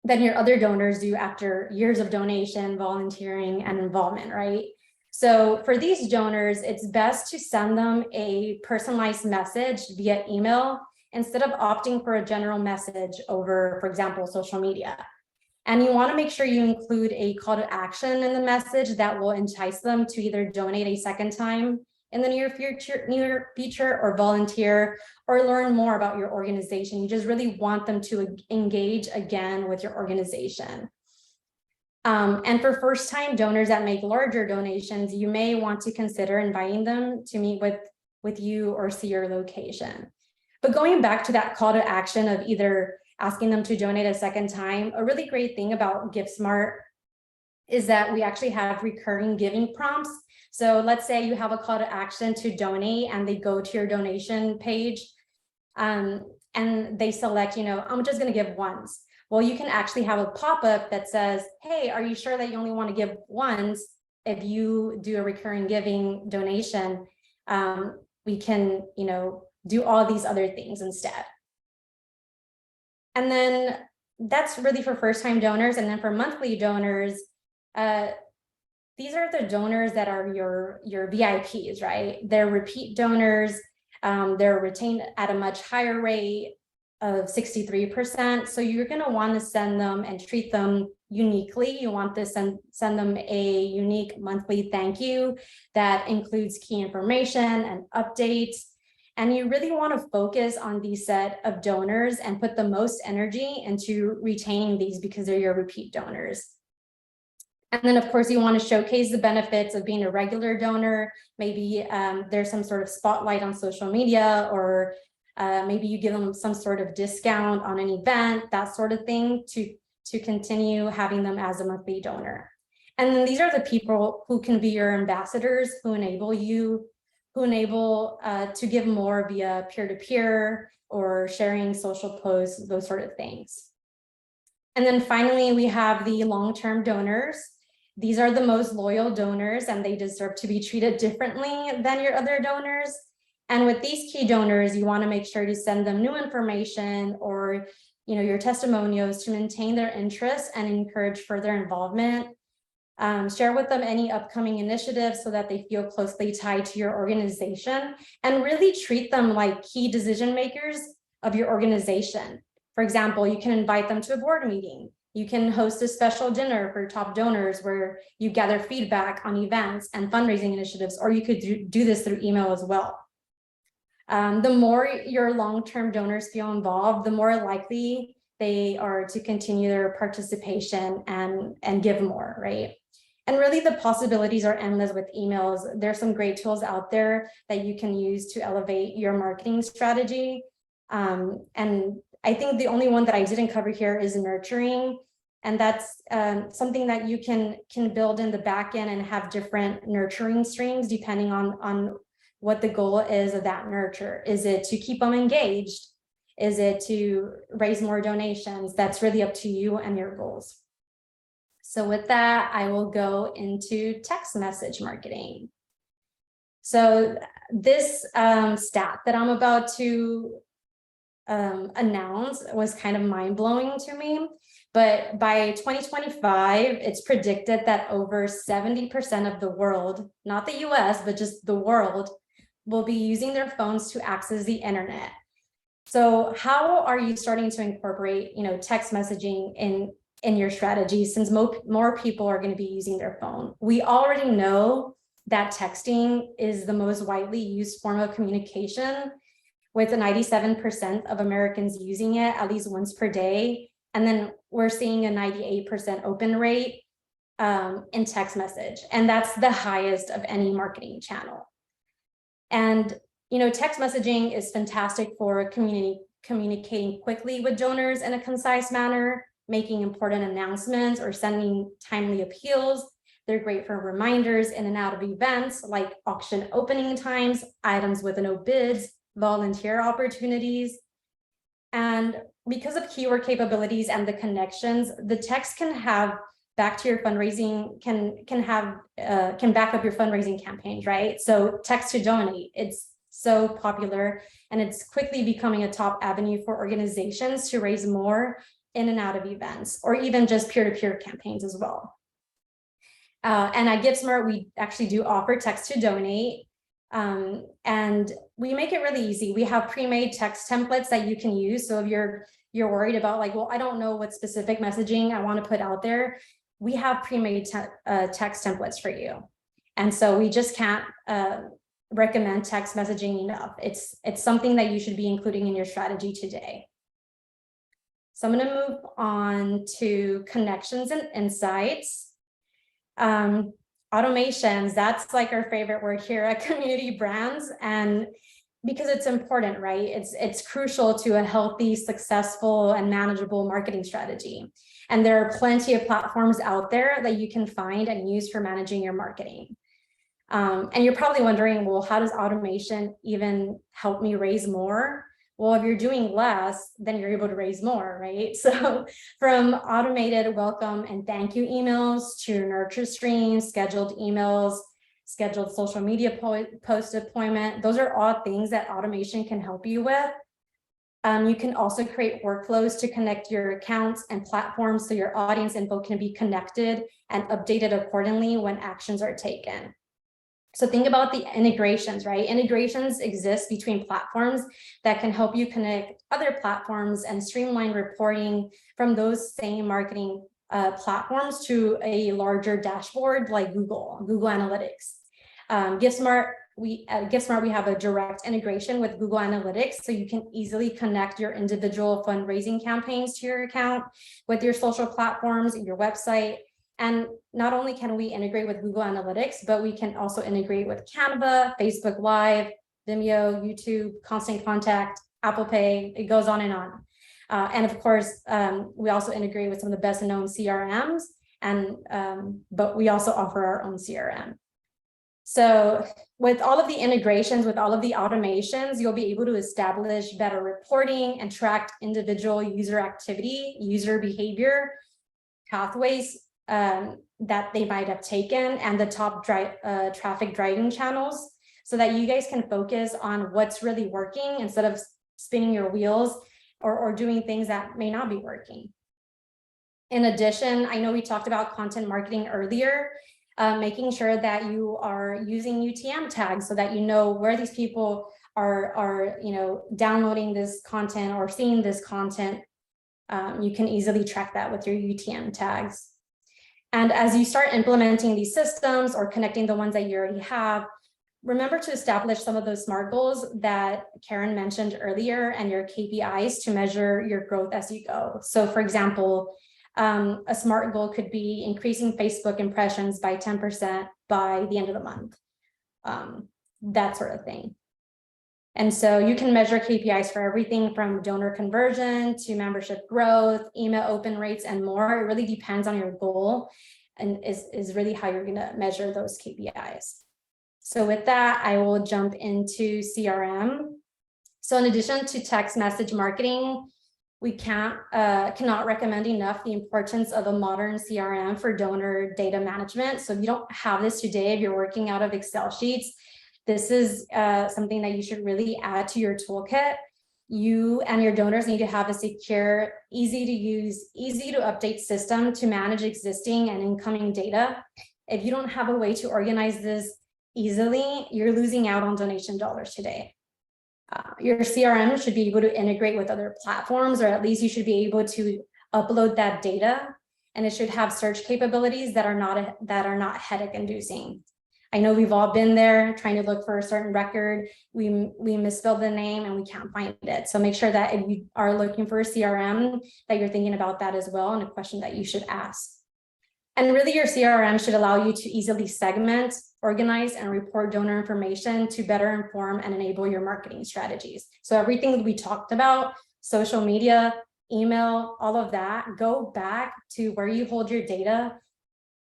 than your other donors do after years of donation, volunteering, and involvement, right? So for these donors, it's best to send them a personalized message via email instead of opting for a general message over, for example, social media. And you want to make sure you include a call to action in the message that will entice them to either donate a second time in the near future or volunteer or learn more about your organization. You just really want them to engage again with your organization. And for first-time donors that make larger donations, you may want to consider inviting them to meet with you or see your location. But going back to that call to action of either asking them to donate a second time, a really great thing about GiveSmart is that we actually have recurring giving prompts. So let's say you have a call to action to donate and they go to your donation page and they select, I'm just going to give once. Well, you can actually have a pop-up that says, hey, are you sure that you only want to give once? If you do a recurring giving donation, we can, do all these other things instead. And then that's really for first-time donors. And then for monthly donors, these are the donors that are your VIPs, right? They're repeat donors. They're retained at a much higher rate of 63%. So you're going to want to send them and treat them uniquely. You want to send them a unique monthly thank you that includes key information and updates. And you really want to focus on these set of donors and put the most energy into retaining these because they're your repeat donors. And then, of course, you want to showcase the benefits of being a regular donor. Maybe there's some sort of spotlight on social media, or maybe you give them some sort of discount on an event, that sort of thing, to continue having them as a monthly donor. And then these are the people who can be your ambassadors, who enable to give more via peer-to-peer or sharing social posts, those sort of things. And then finally, we have the long-term donors. These are the most loyal donors, and they deserve to be treated differently than your other donors. And with these key donors, you want to make sure to send them new information or your testimonials to maintain their interest and encourage further involvement. Share with them any upcoming initiatives so that they feel closely tied to your organization, and really treat them like key decision makers of your organization. For example, you can invite them to a board meeting. You can host a special dinner for top donors where you gather feedback on events and fundraising initiatives, or you could do this through email as well. The more your long-term donors feel involved, the more likely they are to continue their participation and give more, right? And really the possibilities are endless with emails. There's some great tools out there that you can use to elevate your marketing strategy. And I think the only one that I didn't cover here is nurturing. And that's something that you can build in the back end and have different nurturing streams depending on what the goal is of that nurture. Is it to keep them engaged? Is it to raise more donations? That's really up to you and your goals. So with that, I will go into text message marketing. So this stat that I'm about to announce was kind of mind-blowing to me. But by 2025, it's predicted that over 70% of the world, not the US, but just the world, will be using their phones to access the internet. So how are you starting to incorporate, text messaging in your strategy, since more people are going to be using their phone? We already know that texting is the most widely used form of communication, with 97% of Americans using it at least once per day. And then we're seeing a 98% open rate in text message. And that's the highest of any marketing channel. And, text messaging is fantastic for communicating quickly with donors in a concise manner, making important announcements or sending timely appeals. They're great for reminders in and out of events like auction opening times, items with no bids, volunteer opportunities. And because of keyword capabilities and the connections, the text can have back to your fundraising, can back up your fundraising campaigns, right? So text to donate, it's so popular, and it's quickly becoming a top avenue for organizations to raise more in and out of events, or even just peer-to-peer campaigns as well. And at GiveSmart, we actually do offer text to donate. And we make it really easy. We have pre-made text templates that you can use. So if you're worried about like, well, I don't know what specific messaging I want to put out there, we have pre-made text templates for you. And so we just can't recommend text messaging enough. It's something that you should be including in your strategy today. So I'm going to move on to connections and insights. Automations, that's like our favorite word here at Community Brands, and because it's important, right? It's crucial to a healthy, successful, and manageable marketing strategy. And there are plenty of platforms out there that you can find and use for managing your marketing. And you're probably wondering, well, how does automation even help me raise more? Well, if you're doing less, then you're able to raise more, right? So from automated welcome and thank you emails to nurture streams, scheduled emails, scheduled social media post deployment, those are all things that automation can help you with. You can also create workflows to connect your accounts and platforms so your audience info can be connected and updated accordingly when actions are taken. So think about the integrations, right? Integrations exist between platforms that can help you connect other platforms and streamline reporting from those same marketing platforms to a larger dashboard like Google Analytics. GiveSmart, at GiveSmart, we have a direct integration with Google Analytics, so you can easily connect your individual fundraising campaigns to your account with your social platforms, your website. And not only can we integrate with Google Analytics, but we can also integrate with Canva, Facebook Live, Vimeo, YouTube, Constant Contact, Apple Pay, it goes on and on. And of course, we also integrate with some of the best known CRMs, but we also offer our own CRM. So with all of the integrations, with all of the automations, you'll be able to establish better reporting and track individual user activity, user behavior, pathways that they might have taken, and the top traffic driving channels, so that you guys can focus on what's really working instead of spinning your wheels or doing things that may not be working. In addition, I know we talked about content marketing earlier, making sure that you are using UTM tags so that you know where these people are downloading this content or seeing this content. You can easily track that with your UTM tags. And as you start implementing these systems or connecting the ones that you already have, remember to establish some of those SMART goals that Karen mentioned earlier and your KPIs to measure your growth as you go. So for example, a SMART goal could be increasing Facebook impressions by 10% by the end of the month, that sort of thing. And so you can measure KPIs for everything from donor conversion to membership growth, email open rates, and more. It really depends on your goal and is really how you're going to measure those KPIs. So with that, I will jump into CRM. So in addition to text message marketing, we cannot recommend enough the importance of a modern CRM for donor data management. So if you don't have this today, if you're working out of Excel sheets, this is something that you should really add to your toolkit. You and your donors need to have a secure, easy to use, easy to update system to manage existing and incoming data. If you don't have a way to organize this easily, you're losing out on donation dollars today. Your CRM should be able to integrate with other platforms, or at least you should be able to upload that data, and it should have search capabilities that are not headache inducing. I know we've all been there trying to look for a certain record. We misspelled the name and we can't find it. So make sure that if you are looking for a CRM, that you're thinking about that as well, and a question that you should ask. And really, your CRM should allow you to easily segment, organize, and report donor information to better inform and enable your marketing strategies. So everything that we talked about, social media, email, all of that, go back to where you hold your data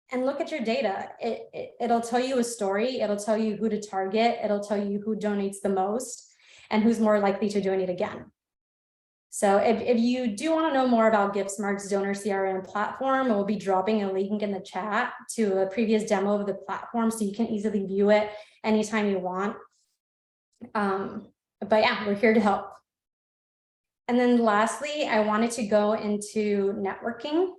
and look at your data. It'll tell you a story. It'll tell you who to target. It'll tell you who donates the most and who's more likely to donate again. So if you do want to know more about GiftSmart's donor CRM platform, we'll be dropping a link in the chat to a previous demo of the platform so you can easily view it anytime you want. But yeah, we're here to help. And then lastly, I wanted to go into networking.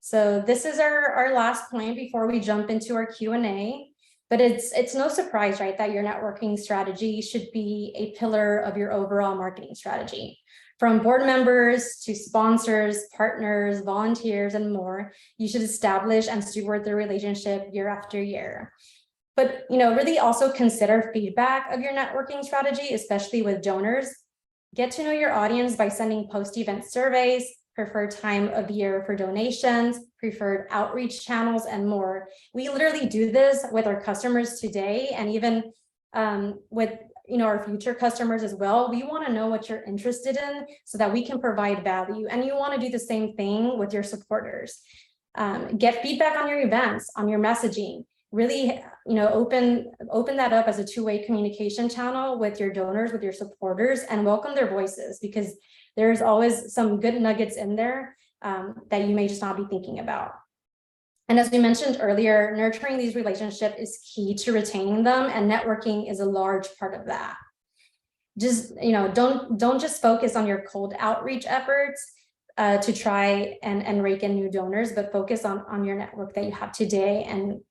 So this is our last point before we jump into our Q&A. But it's no surprise, right, that your networking strategy should be a pillar of your overall marketing strategy. From board members to sponsors, partners, volunteers, and more, you should establish and steward the relationship year after year. But really also consider feedback of your networking strategy, especially with donors. Get to know your audience by sending post-event surveys, preferred time of year for donations, preferred outreach channels, and more. We literally do this with our customers today, and even with our future customers as well. We want to know what you're interested in so that we can provide value. And you want to do the same thing with your supporters. Get feedback on your events, on your messaging. Really, open that up as a two-way communication channel with your donors, with your supporters, and welcome their voices, because there's always some good nuggets in there that you may just not be thinking about. And as we mentioned earlier, nurturing these relationships is key to retaining them, and networking is a large part of that. Just, don't just focus on your cold outreach efforts to try and rake in new donors, but focus on your network that you have today. And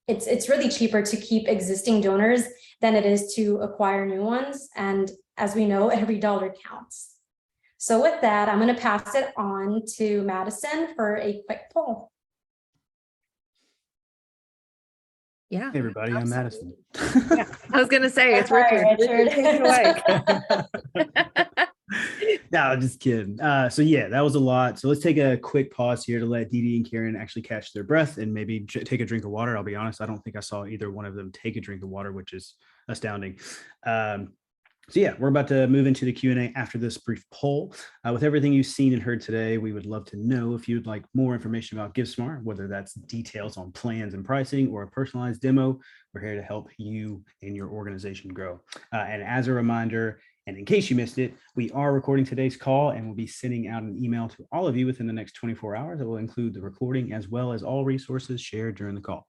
it's really cheaper to keep existing donors than it is to acquire new ones. And as we know, every dollar counts. So with that, I'm going to pass it on to Madison for a quick poll. Yeah. Hey everybody, I'm Madison. Yeah, I was going to say it's Sorry, Richard. Richard. No, I'm just kidding. So yeah, that was a lot. So let's take a quick pause here to let Dee Dee and Karen actually catch their breath and maybe take a drink of water. I'll be honest, I don't think I saw either one of them take a drink of water, which is astounding. So yeah, we're about to move into the Q&A after this brief poll. With everything you've seen and heard today, we would love to know if you'd like more information about GiftSmart, whether that's details on plans and pricing or a personalized demo. We're here to help you and your organization grow. And as a reminder, and in case you missed it, we are recording today's call and we'll be sending out an email to all of you within the next 24 hours that will include the recording as well as all resources shared during the call.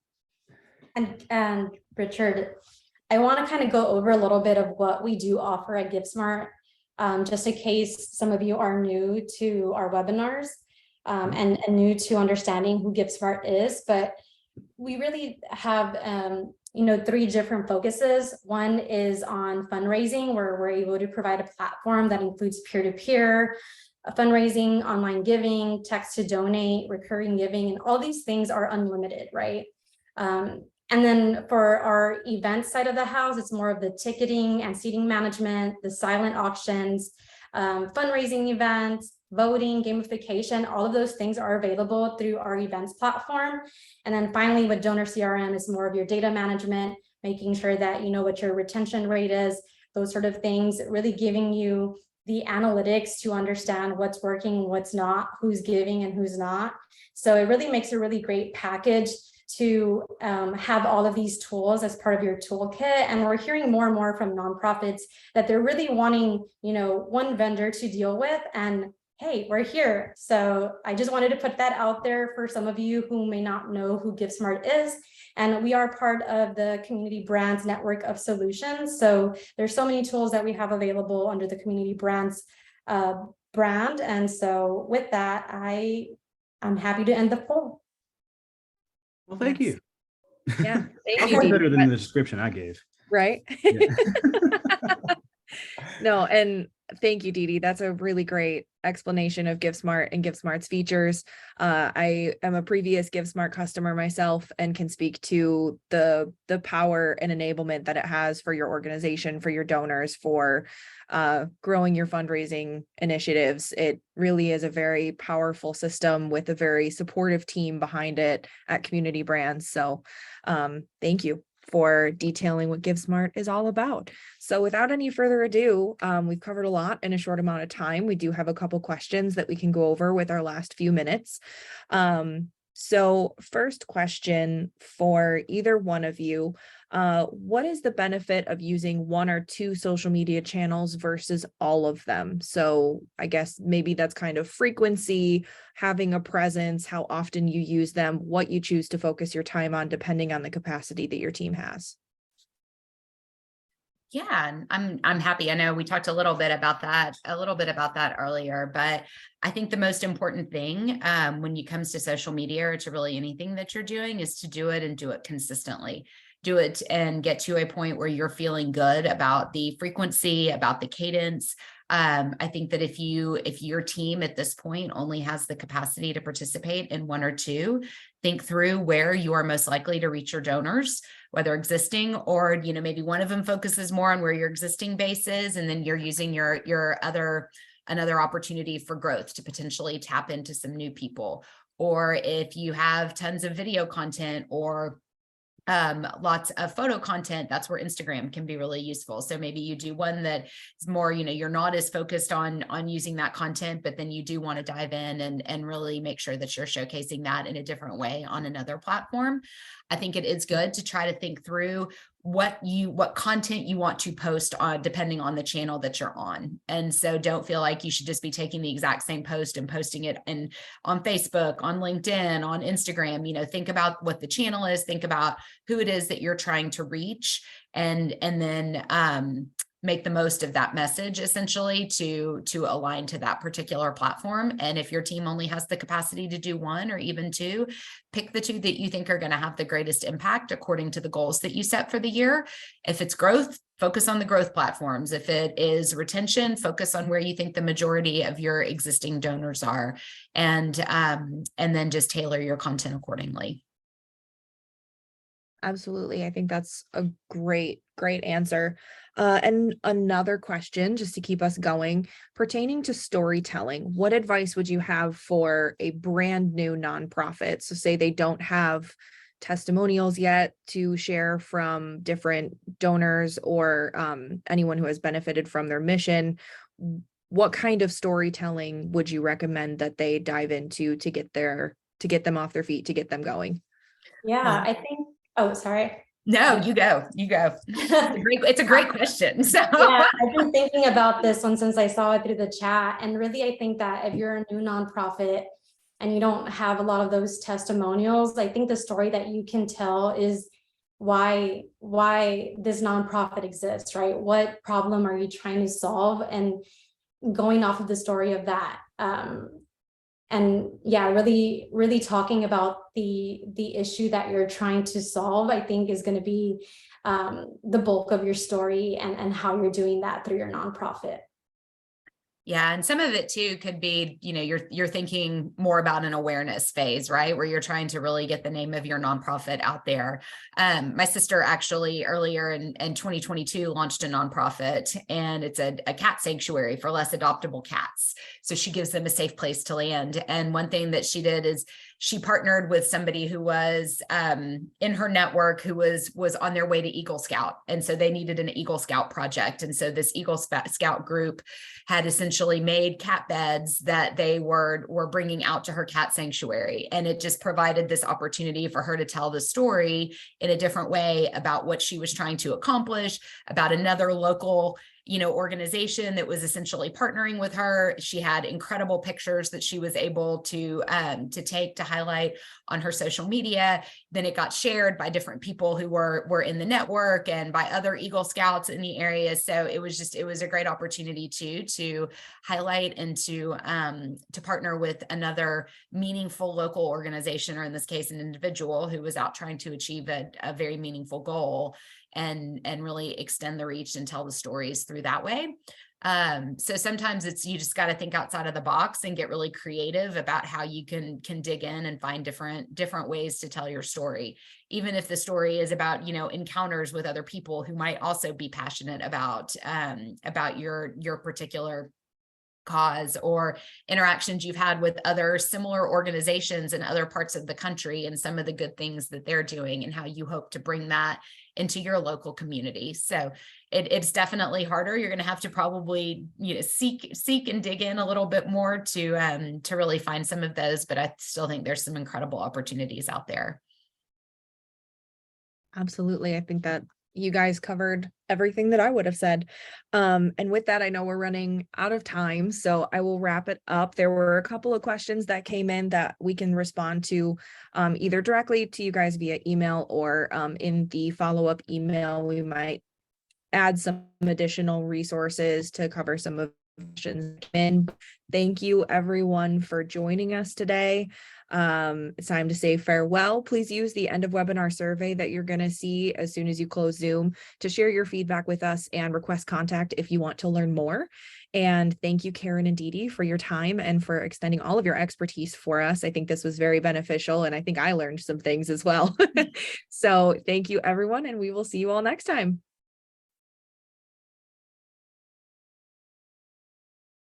And Richard, I want to kind of go over a little bit of what we do offer at GiftSmart, just in case some of you are new to our webinars and new to understanding who GiftSmart is. But we really have, three different focuses. One is on fundraising, where we're able to provide a platform that includes peer-to-peer, fundraising, online giving, text to donate, recurring giving, and all these things are unlimited, right? And then for our event side of the house, it's more of the ticketing and seating management, the silent auctions, fundraising events, voting, gamification, all of those things are available through our events platform. And then finally, with Donor CRM is more of your data management, making sure that you know what your retention rate is, those sort of things, really giving you the analytics to understand what's working, what's not, who's giving and who's not. So it really makes a really great package to have all of these tools as part of your toolkit. And we're hearing more and more from nonprofits that they're really wanting, one vendor to deal with, and hey, we're here. So I just wanted to put that out there for some of you who may not know who GiveSmart is. And we are part of the Community Brands network of solutions. So there's so many tools that we have available under the Community Brands brand. And so with that, I'm happy to end the poll. Well, thank you. Yeah, thank That's you, way Dee better Dee. than the description I gave. Right? Yeah. No, and thank you, Dee Dee. That's a really great explanation of GiveSmart and GiveSmart's features. I am a previous GiveSmart customer myself and can speak to the power and enablement that it has for your organization, for your donors, for growing your fundraising initiatives. It really is a very powerful system with a very supportive team behind it at Community Brands. So thank you for detailing what GiveSmart is all about. So without any further ado, we've covered a lot in a short amount of time. We do have a couple questions that we can go over with our last few minutes. So first question for either one of you, what is the benefit of using one or two social media channels versus all of them? So I guess maybe that's kind of frequency, having a presence, how often you use them, what you choose to focus your time on, depending on the capacity that your team has. Yeah, I'm happy. I know we talked a little bit about that earlier, but I think the most important thing when it comes to social media or to really anything that you're doing is to do it and do it consistently. Do it and get to a point where you're feeling good about the frequency, about the cadence. I think that if your team at this point only has the capacity to participate in one or two, think through where you are most likely to reach your donors, whether existing or, maybe one of them focuses more on where your existing base is, and then you're using another opportunity for growth to potentially tap into some new people. Or if you have tons of video content or lots of photo content, that's where Instagram can be really useful. So maybe you do one that is more, you're not as focused on using that content, but then you do want to dive in and really make sure that you're showcasing that in a different way on another platform. I think it is good to try to think through what content you want to post on, depending on the channel that you're on. And so don't feel like you should just be taking the exact same post and posting it on Facebook, on LinkedIn, on Instagram. Think about what the channel is, think about who it is that you're trying to reach, and then make the most of that message essentially to align to that particular platform. And if your team only has the capacity to do one or even two, pick the two that you think are going to have the greatest impact according to the goals that you set for the year. If it's growth, focus on the growth platforms. If it is retention, focus on where you think the majority of your existing donors are, and then just tailor your content accordingly. Absolutely. I think that's a great answer. And another question, just to keep us going, pertaining to storytelling, what advice would you have for a brand new nonprofit? So say they don't have testimonials yet to share from different donors or anyone who has benefited from their mission. What kind of storytelling would you recommend that they dive into to get them off their feet, to get them going? Yeah, I think, oh, sorry. No, you go. It's a great question. So yeah, I've been thinking about this one since I saw it through the chat. And really, I think that if you're a new nonprofit and you don't have a lot of those testimonials, I think the story that you can tell is why this nonprofit exists, right? What problem are you trying to solve? And going off of the story of that. And yeah, really talking about the issue that you're trying to solve, I think is going to be the bulk of your story and how you're doing that through your nonprofit. Yeah, and some of it too could be, you're thinking more about an awareness phase, right? Where you're trying to really get the name of your nonprofit out there. My sister actually earlier in 2022 launched a nonprofit, and it's a cat sanctuary for less adoptable cats. So she gives them a safe place to land. And one thing that she did is she partnered with somebody who was in her network who was on their way to Eagle Scout. And so they needed an Eagle Scout project. And so this Eagle Scout group had essentially made cat beds that they were bringing out to her cat sanctuary. And it just provided this opportunity for her to tell the story in a different way about what she was trying to accomplish, about another local organization that was essentially partnering with her. She had incredible pictures that she was able to take to highlight on her social media. Then it got shared by different people who were in the network and by other Eagle Scouts in the area. So it was a great opportunity to highlight and to partner with another meaningful local organization, or in this case, an individual who was out trying to achieve a very meaningful goal, and really extend the reach and tell the stories through that way. So sometimes you just got to think outside of the box and get really creative about how you can dig in and find different ways to tell your story. Even if the story is about, encounters with other people who might also be passionate about your particular cause, or interactions you've had with other similar organizations in other parts of the country and some of the good things that they're doing and how you hope to bring that into your local community. So it's definitely harder. You're going to have to probably seek and dig in a little bit more to really find some of those, but I still think there's some incredible opportunities out there. Absolutely. I think that you guys covered everything that I would have said. And with that, I know we're running out of time, so I will wrap it up. There were a couple of questions that came in that we can respond to either directly to you guys via email, or in the follow-up email, we might add some additional resources to cover some of the questions. And thank you everyone for joining us today. It's time to say farewell. Please use the end of webinar survey that you're going to see as soon as you close Zoom to share your feedback with us and request contact if you want to learn more. And thank you, Karen and Dee Dee, for your time and for extending all of your expertise for us. I think this was very beneficial, and I think I learned some things as well. So thank you, everyone, and we will see you all next time.